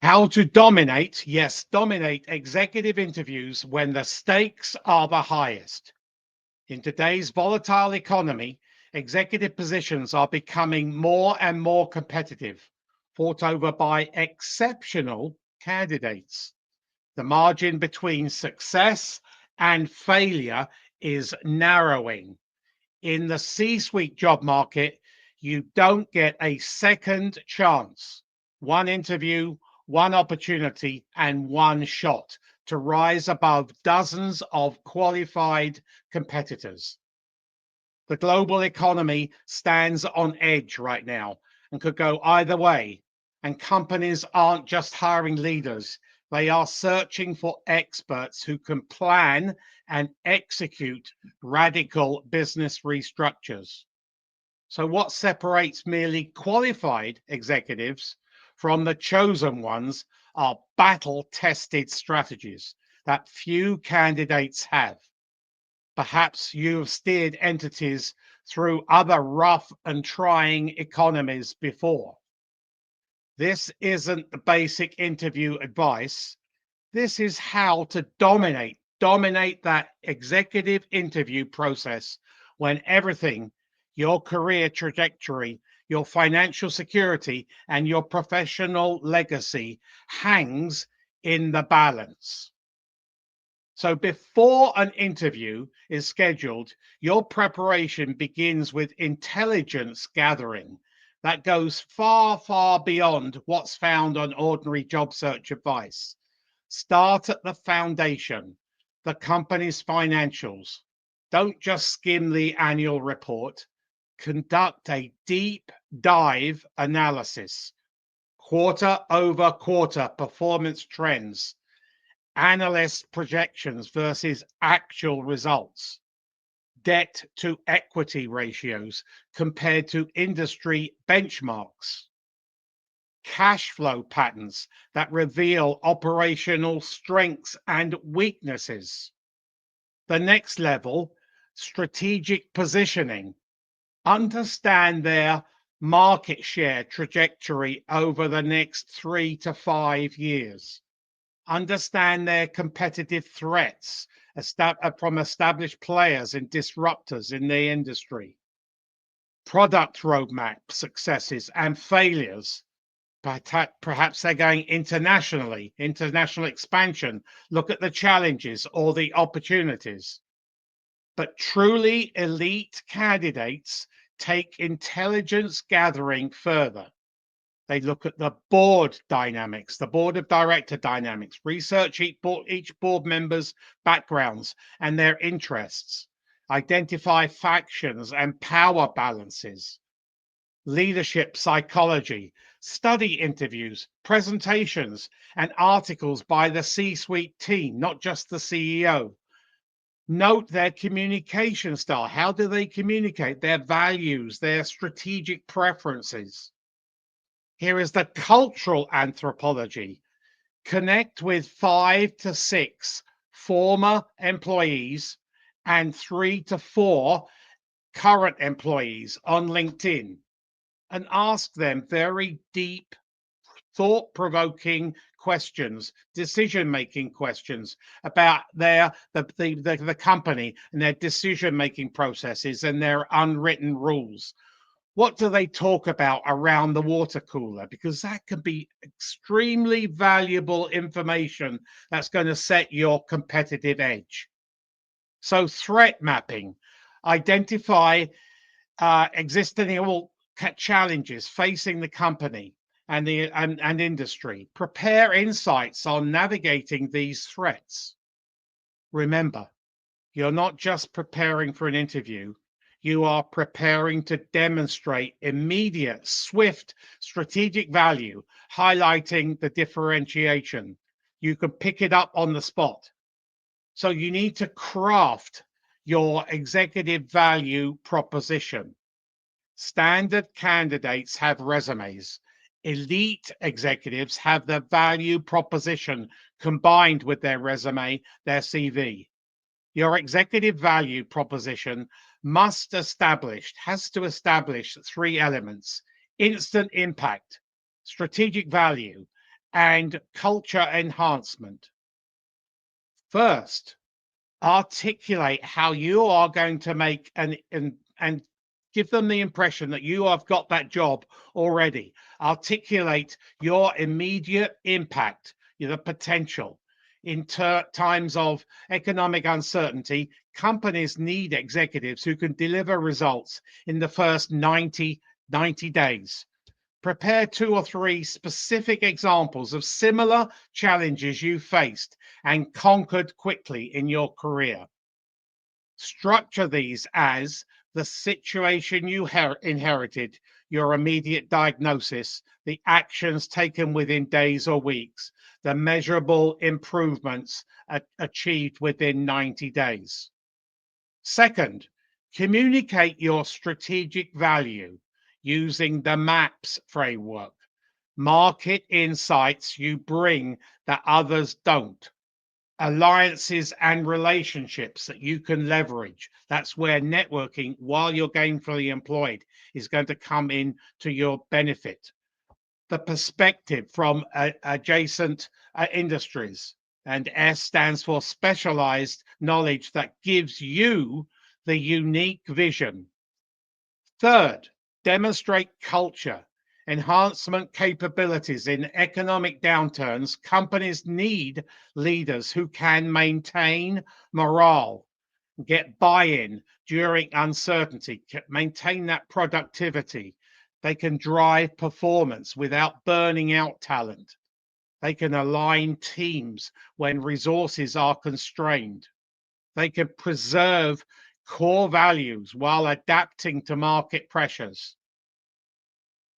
How to dominate, yes, dominate executive interviews when the stakes are the highest. In today's volatile economy, executive positions are becoming more and more competitive, fought over by exceptional candidates. The margin between success and failure is narrowing. In the C-suite job market, you don't get a second chance. One interview, one opportunity, and one shot to rise above dozens of qualified competitors. The global economy stands on edge right now and could go either way. And companies aren't just hiring leaders, they are searching for experts who can plan and execute radical business restructures. So, what separates merely qualified executives from the chosen ones are battle tested strategies that few candidates have. Perhaps you've steered entities through other rough and trying economies before. This isn't the basic interview advice. This is how to dominate that executive interview process when everything, your career trajectory, your financial security, and your professional legacy hangs in the balance. So before an interview is scheduled, your preparation begins with intelligence gathering that goes far, far beyond what's found on ordinary job search advice. Start at the foundation, the company's financials. Don't just skim the annual report. Conduct a deep dive analysis, quarter over quarter performance trends, analyst projections versus actual results, debt to equity ratios compared to industry benchmarks, cash flow patterns that reveal operational strengths and weaknesses. The next level, strategic positioning. Understand their market share trajectory over the next 3 to 5 years. Understand their competitive threats from established players and disruptors in the industry. Product roadmap successes and failures. Perhaps they're going internationally, international expansion. Look at the challenges or the opportunities. But truly elite candidates take intelligence gathering further. They look at the board dynamics, the board of director dynamics, research each board member's backgrounds and their interests, identify factions and power balances, leadership psychology, study interviews, presentations, and articles by the C-suite team, not just the CEO. Note their communication style. How do they communicate? Their values, their strategic preferences. Here is the cultural anthropology. Connect with 5 to 6 former employees and 3 to 4 current employees on LinkedIn and ask them very deep, thought-provoking questions, decision-making questions about the company and their decision-making processes and their unwritten rules. What do they talk about around the water cooler? Because that can be extremely valuable information that's going to set your competitive edge. So threat mapping, identify existing challenges facing the company and industry. Prepare insights on navigating these threats. Remember, you're not just preparing for an interview. You are preparing to demonstrate immediate, swift, strategic value, highlighting the differentiation. You can pick it up on the spot. So you need to craft your executive value proposition. Standard candidates have resumes. Elite executives have the value proposition combined with their resume, their CV. Your executive value proposition has to establish 3 elements: instant impact, strategic value, and culture enhancement. First, articulate how you are going to make and give them the impression that you have got that job already. Articulate your immediate impact, the potential. In times of economic uncertainty, companies need executives who can deliver results in the first 90 days. Prepare 2 or 3 specific examples of similar challenges you faced and conquered quickly in your career. Structure these as the situation you inherited, your immediate diagnosis, the actions taken within days or weeks, the measurable improvements achieved within 90 days. Second, communicate your strategic value using the MAPS framework. Market insights you bring that others don't. Alliances and relationships that you can leverage. That's where networking, while you're gainfully employed, is going to come in to your benefit. The perspective from adjacent industries. And S stands for specialized knowledge that gives you the unique vision. Third, demonstrate culture. Enhancement capabilities in economic downturns. Companies need leaders who can maintain morale, get buy-in during uncertainty, maintain that productivity. They can drive performance without burning out talent. They can align teams when resources are constrained. They can preserve core values while adapting to market pressures.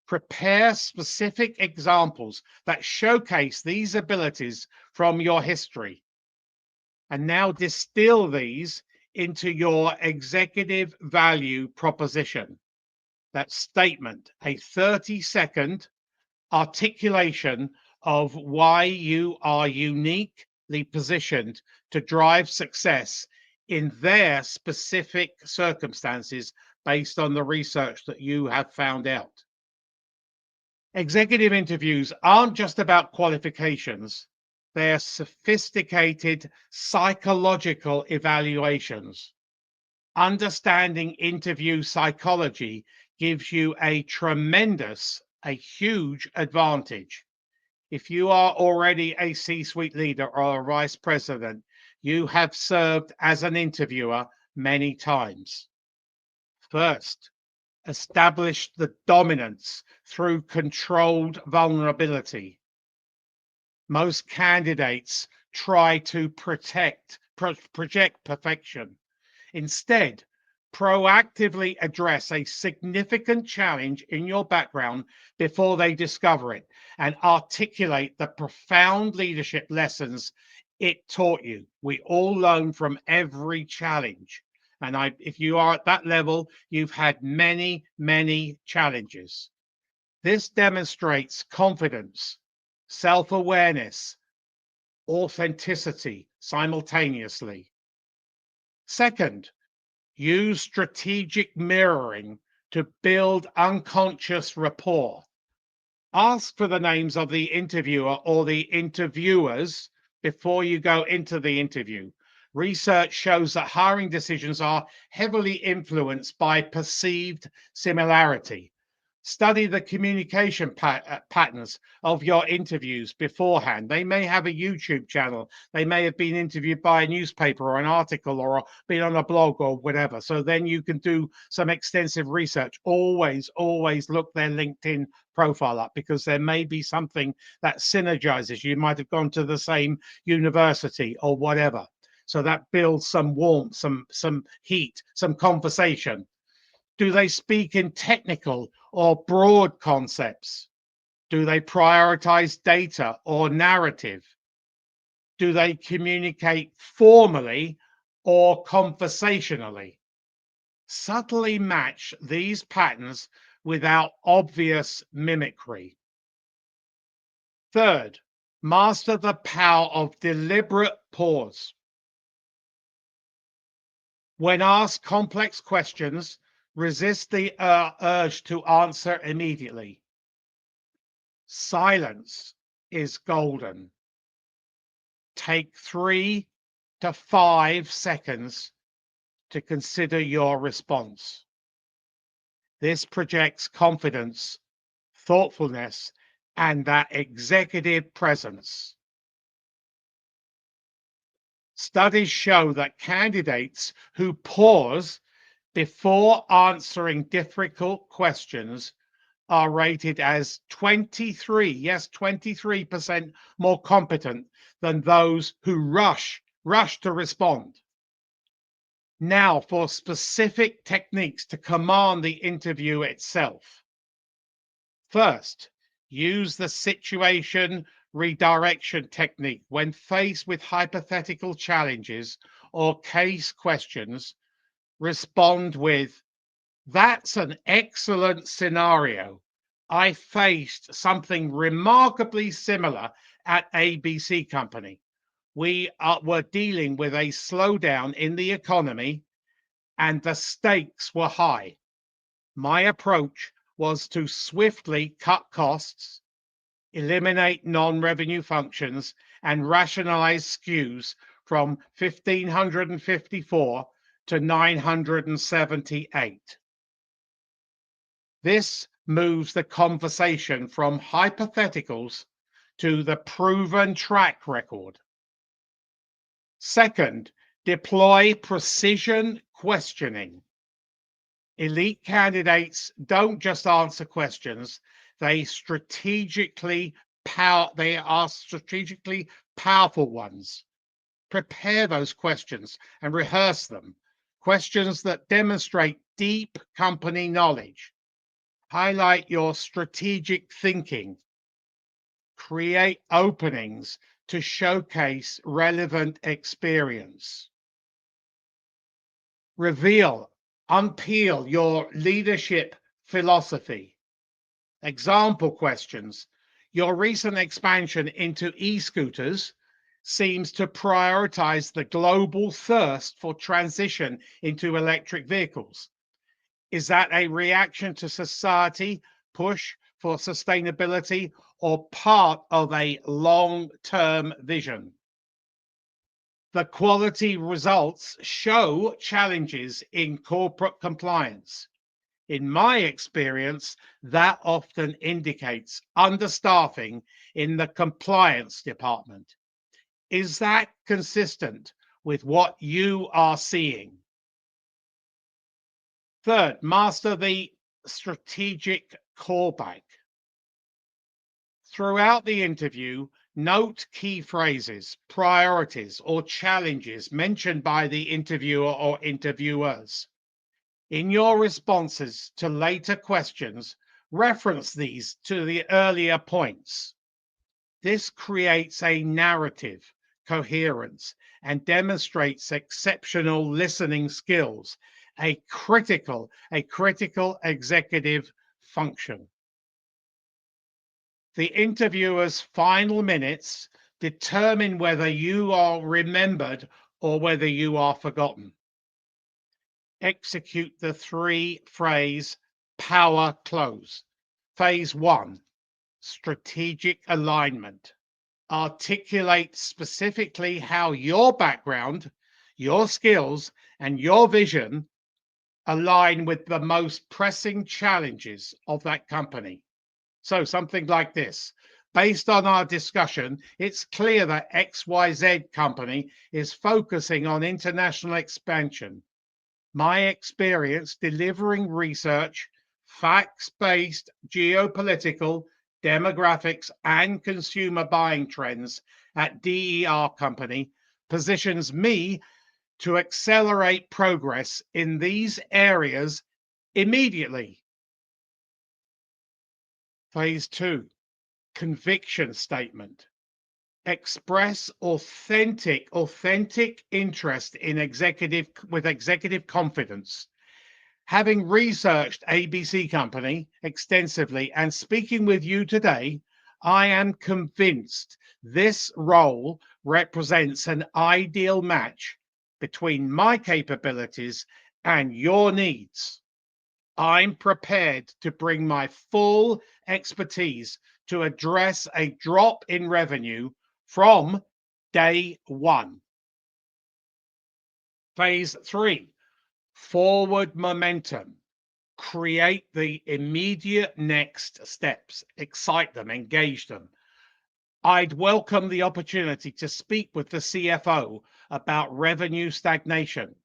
Prepare specific examples that showcase these abilities from your history. And now distill these into your executive value proposition. That statement, a 30-second articulation of why you are uniquely positioned to drive success in their specific circumstances based on the research that you have found out. Executive interviews aren't just about qualifications. They're sophisticated psychological evaluations. Understanding interview psychology gives you a huge advantage. If you are already a C-suite leader or a vice president, you have served as an interviewer many times. First, establish the dominance through controlled vulnerability. Most candidates try to project perfection. Instead, proactively address a significant challenge in your background before they discover it and articulate the profound leadership lessons it taught you. We all learn from every challenge. And if you are at that level, you've had many, many challenges. This demonstrates confidence, self-awareness, authenticity simultaneously. Second, use strategic mirroring to build unconscious rapport. Ask for the names of the interviewer or the interviewers before you go into the interview. Research shows that hiring decisions are heavily influenced by perceived similarity. Study the communication patterns of your interviews beforehand. They may have a YouTube channel. They may have been interviewed by a newspaper or an article or been on a blog or whatever. So then you can do some extensive research. Always look their LinkedIn profile up because there may be something that synergizes. You might have gone to the same university or whatever. So that builds some warmth, some heat, some conversation. Do they speak in technical or broad concepts? Do they prioritize data or narrative? Do they communicate formally or conversationally? Subtly match these patterns without obvious mimicry. Third, master the power of deliberate pause. When asked complex questions, resist the urge to answer immediately. Silence is golden. Take 3 to 5 seconds to consider your response. This projects confidence, thoughtfulness, and that executive presence. Studies show that candidates who pause before answering difficult questions are rated as 23% more competent than those who rush to respond. Now for specific techniques to command the interview itself. First, use the situation redirection technique when faced with hypothetical challenges or case questions. Respond with, "That's an excellent scenario. I faced something remarkably similar at ABC Company. We were dealing with a slowdown in the economy and the stakes were high. My approach was to swiftly cut costs, eliminate non-revenue functions, and rationalize SKUs from 1,554 to 978. This moves the conversation from hypotheticals to the proven track record. Second, deploy precision questioning. Elite candidates don't just answer questions, they are strategically powerful ones. Prepare those questions and rehearse them. Questions that demonstrate deep company knowledge. Highlight your strategic thinking. Create openings to showcase relevant experience. Unpeel your leadership philosophy. Example questions. Your recent expansion into e-scooters seems to prioritize the global thirst for transition into electric vehicles. Is that a reaction to society push for sustainability or part of a long-term vision? The quality results show challenges in corporate compliance. In my experience, that often indicates understaffing in the compliance department. Is that consistent with what you are seeing? Third, master the strategic callback. Throughout the interview, note key phrases, priorities, or challenges mentioned by the interviewer or interviewers. In your responses to later questions, reference these to the earlier points. This creates a narrative, coherence, and demonstrates exceptional listening skills, a critical executive function. The interviewer's final minutes determine whether you are remembered or whether you are forgotten. Execute the 3-phrase power close. Phase 1, strategic alignment. Articulate specifically how your background, your skills, and your vision align with the most pressing challenges of that company. So something like this. Based on our discussion, it's clear that XYZ company is focusing on international expansion. My experience delivering research, facts-based geopolitical, demographics, and consumer buying trends at DER company positions me to accelerate progress in these areas immediately. Phase 2, conviction statement. Express authentic interest in executive confidence. Having researched ABC Company extensively and speaking with you today, I am convinced this role represents an ideal match between my capabilities and your needs. I'm prepared to bring my full expertise to address a drop in revenue from day one. Phase 3, forward momentum. Create the immediate next steps, excite them, engage them. I'd welcome the opportunity to speak with the CFO about revenue stagnation.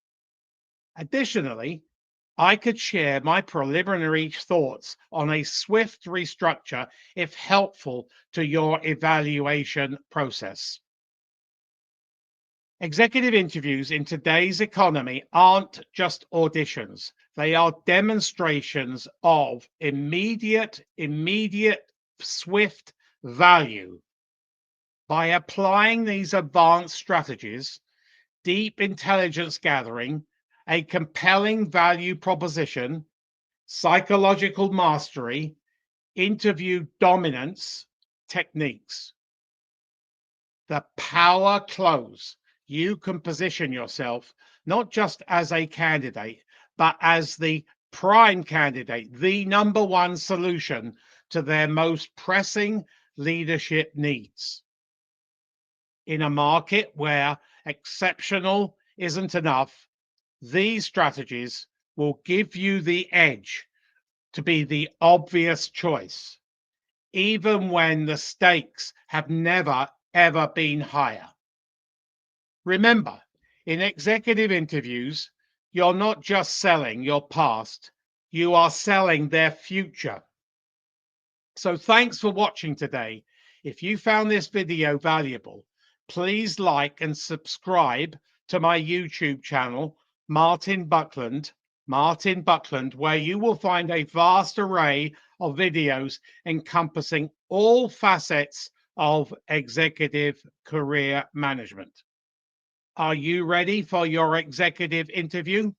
Additionally, I could share my preliminary thoughts on a swift restructure if helpful to your evaluation process. Executive interviews in today's economy aren't just auditions. They are demonstrations of immediate, swift value. By applying these advanced strategies, deep intelligence gathering, a compelling value proposition, psychological mastery, interview dominance techniques, the power close, you can position yourself not just as a candidate, but as the prime candidate, the number one solution to their most pressing leadership needs. In a market where exceptional isn't enough, these strategies will give you the edge to be the obvious choice, even when the stakes have never, ever been higher. Remember, in executive interviews, you're not just selling your past, you are selling their future. So thanks for watching today. If you found this video valuable, please like and subscribe to my YouTube channel, Martin Buckland, where you will find a vast array of videos encompassing all facets of executive career management. Are you ready for your executive interview?